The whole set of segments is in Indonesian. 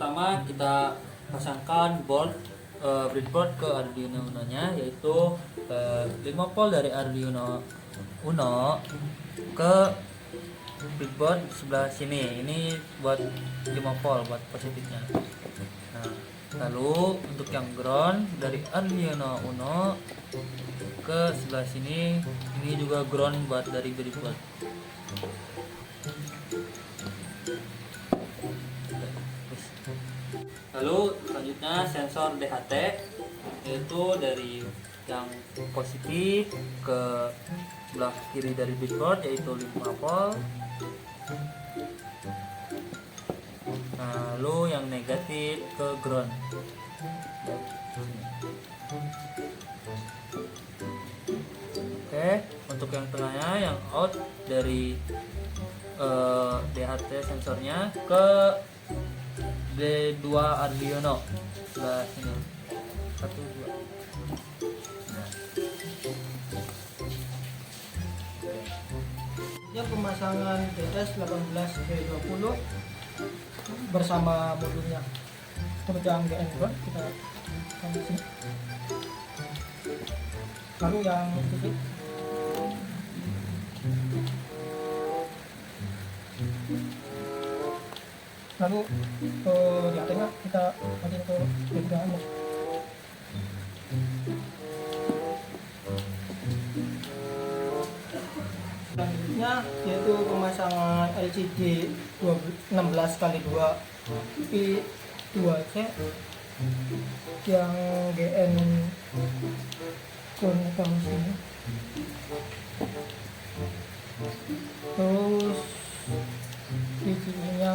pertama kita pasangkan breadboard ke Arduino Uno-nya, yaitu 5 volt dari Arduino Uno ke breadboard sebelah sini. Ini buat 5 volt buat positifnya. Nah, lalu untuk yang ground dari Arduino Uno ke sebelah sini, ini juga ground buat dari breadboard. Lalu selanjutnya sensor DHT, yaitu dari yang positif ke sebelah kiri dari breadboard, yaitu 5 volt. Lalu yang negatif ke ground. Oke, untuk yang tengahnya yang out dari DHT sensornya ke D2 Arduino sebelah sini. 1 2. Nah. Ini pemasangan DS18B20 bersama modulnya. Terjang GN ground kita pasang sini. Lalu yang titik lalu di tengah kita masukin ke pegangannya. Selanjutnya yaitu pemasangan LCD 16x2 P2C yang GN konektor sini. Terus VGA-nya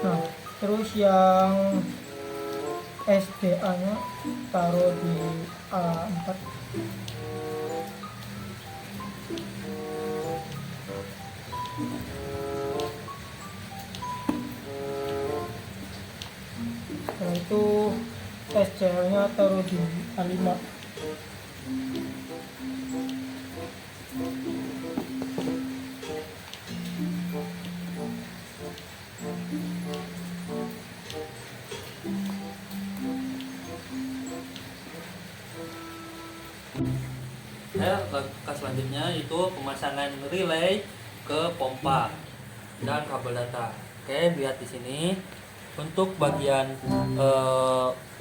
nah, terus yang SDA-nya taruh di A4. Setelah itu SCL-nya taruh di A5. Langkah selanjutnya itu pemasangan relay ke pompa dan kabel data. Oke, lihat di sini. Untuk bagian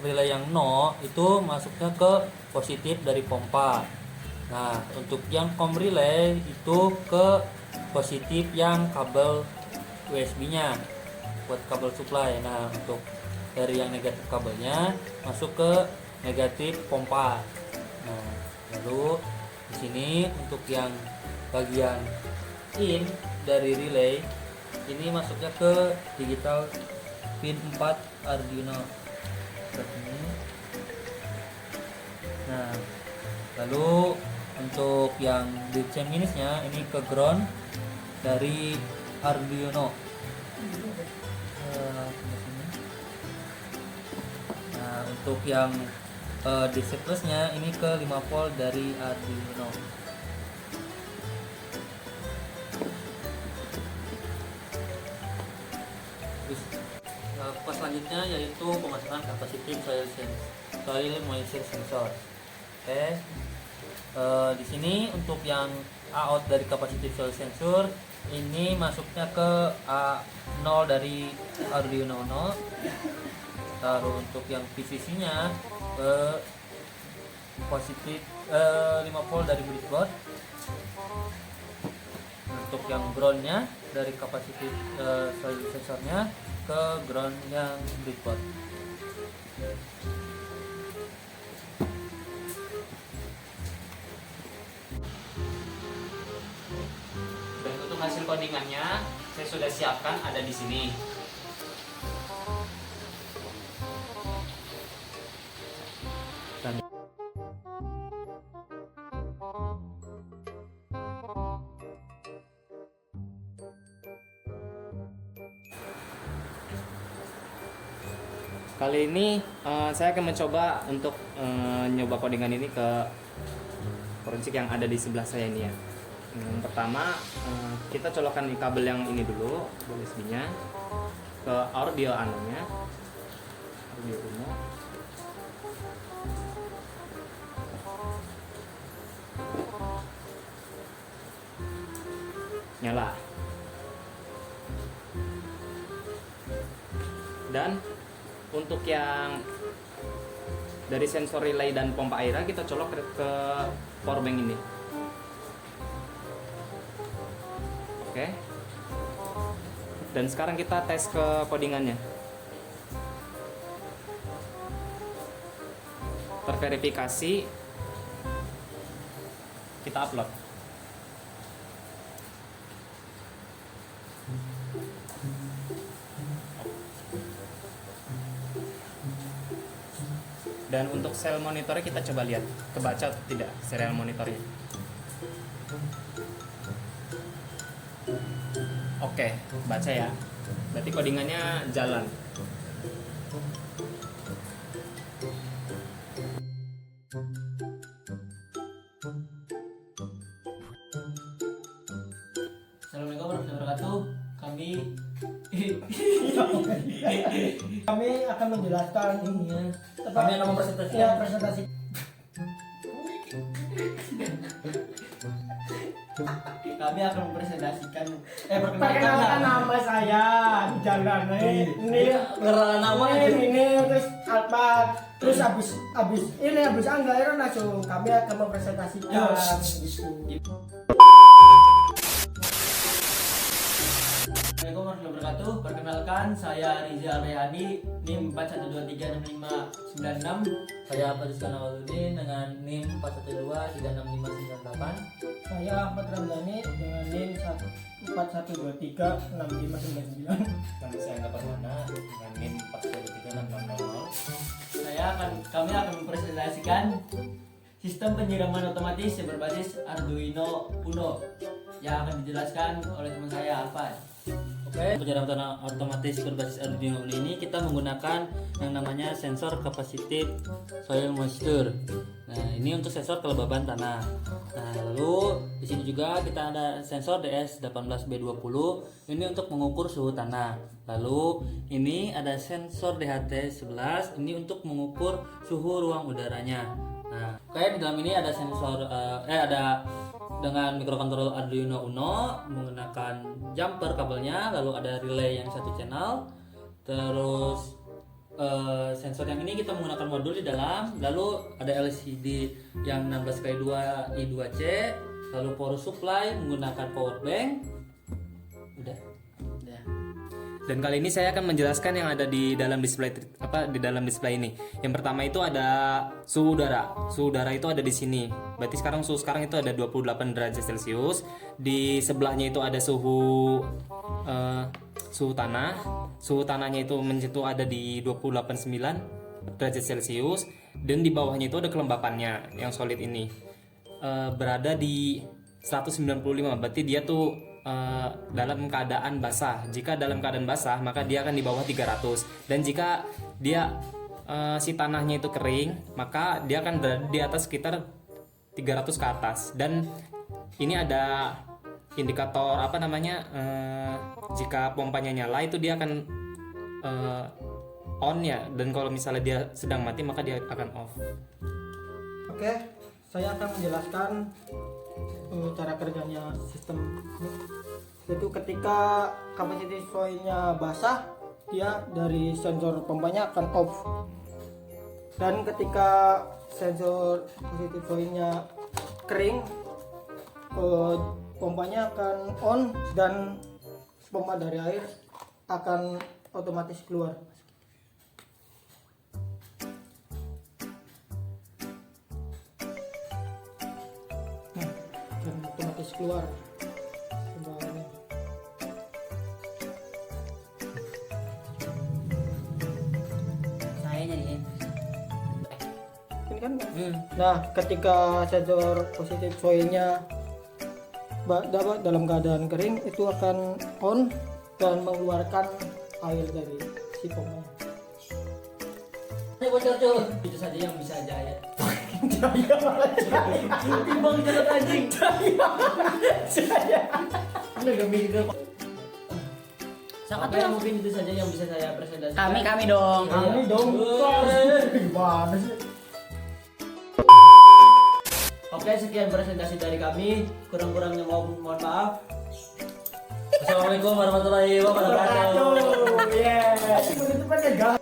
relay yang no itu masuknya ke positif dari pompa. Nah, untuk yang com relay itu ke positif yang kabel USB-nya buat kabel supply. Nah, untuk dari yang negatif kabelnya masuk ke negatif pompa. Nah, lalu di sini untuk yang bagian in dari relay ini masuknya ke digital pin 4 Arduino seperti ini. Nah, lalu untuk yang DC minusnya ini ke ground dari Arduino. Nah, untuk yang DC plusnya ini ke 5 volt dari Arduino. Pas selanjutnya yaitu pemasangan kapasitif soil moisture sensor. Oke, di sini untuk yang out dari kapasitif soil sensor ini masuknya ke A0 dari Arduino Uno. Lalu untuk yang PCC-nya ke positif 5 volt dari breadboard. Untuk yang groundnya dari kapasitif soil sensornya ke ground yang breadboard. Dan untuk hasil codingannya saya sudah siapkan ada di sini. Kali ini saya akan mencoba untuk nyoba codingan ini ke forensik yang ada di sebelah saya ini ya. Yang pertama kita colokkan di kabel yang ini dulu, USB-nya ke audio anunya, audio uno. Nyala. Dan untuk yang dari sensor relay dan pompa airnya kita colok ke power bank ini. Oke. Dan sekarang kita tes ke codingannya. Terverifikasi. Kita upload. Dan untuk sel monitornya kita coba lihat kebaca atau tidak serial monitornya. Oke, baca ya. Berarti codingannya jalan. Assalamualaikum warahmatullahi wabarakatuh. Kami akan menjelaskan Kami akan mempresentasikan. ya, presentasi. Kami akan mempresentasikan Perkenalkan nama saya di jalan ini. Karena nama Ini terus apa? Terus abis angga itu langsung kami akan mempresentasikan gitu. Assalamualaikum warahmatullahi wabarakatuh. Perkenalkan, saya Rizal Rehani, NIM 41236596. saya Faris Kanawaludin dengan NIM 412365598. Saya Ahmad Ramdhani dengan NIM 41236599. Nama saya Angga Permana dengan NIM 4136600. Kami akan mempresentasikan sistem penyiraman otomatis yang berbasis Arduino Uno yang akan dijelaskan oleh teman saya Alfad. Oke, penyiraman otomatis berbasis Arduino Uno ini kita menggunakan yang namanya sensor capacitive soil moisture. Nah, ini untuk sensor kelembaban tanah. Nah, lalu di sini juga kita ada sensor DS18B20. Ini untuk mengukur suhu tanah. Lalu ini ada sensor DHT11. Ini untuk mengukur suhu ruang udaranya. Nah, kayak di dalam ini ada sensor ada dengan mikrokontrol Arduino Uno menggunakan jumper kabelnya, lalu ada relay yang satu channel, terus sensor yang ini kita menggunakan modul di dalam, lalu ada LCD yang 16x2 I2C, lalu power supply menggunakan power bank. Udah. Dan kali ini saya akan menjelaskan yang ada di dalam display ini. Yang pertama itu ada suhu udara. Suhu udara itu ada di sini. Berarti suhu sekarang itu ada 28 derajat Celcius. Di sebelahnya itu ada suhu tanah. Suhu tanahnya itu ada di 28,9 derajat Celcius, dan di bawahnya itu ada kelembapannya yang solid ini. Berada di 195. Berarti dia tuh dalam keadaan basah. Jika dalam keadaan basah, maka dia akan di bawah 300. Dan jika dia si tanahnya itu kering, maka dia akan berada di atas sekitar 300 ke atas. Dan ini ada indikator jika pompanya nyala itu dia akan on ya, dan kalau misalnya dia sedang mati maka dia akan off. Oke, saya akan menjelaskan cara kerjanya sistem ini. Itu ketika kapasitas soilnya basah, dia dari sensor pompanya akan off, dan ketika sensor positif soilnya kering, pompanya akan on dan pompa dari air akan otomatis keluar. Dan otomatis keluar kembali. Saya nyanyiin. Ini kan nah, ketika sensor positif soilnya dalam keadaan kering, itu akan on dan mengeluarkan air dari si pompanya. Bocor tuh. Itu saja yang bisa aja ya. Jaya malah Jaya. Timbang jalan anjing. Jaya. Udah gak mikir. Sangat Oke, mungkin itu saja yang bisa saya presentasikan. kami dong. Kami dong. Gimana sih? Oke, sekian presentasi dari kami. Kurang-kurangnya mohon maaf. Assalamualaikum warahmatullahi wabarakatuh. Wabarakatuh. Yeah. Penutupannya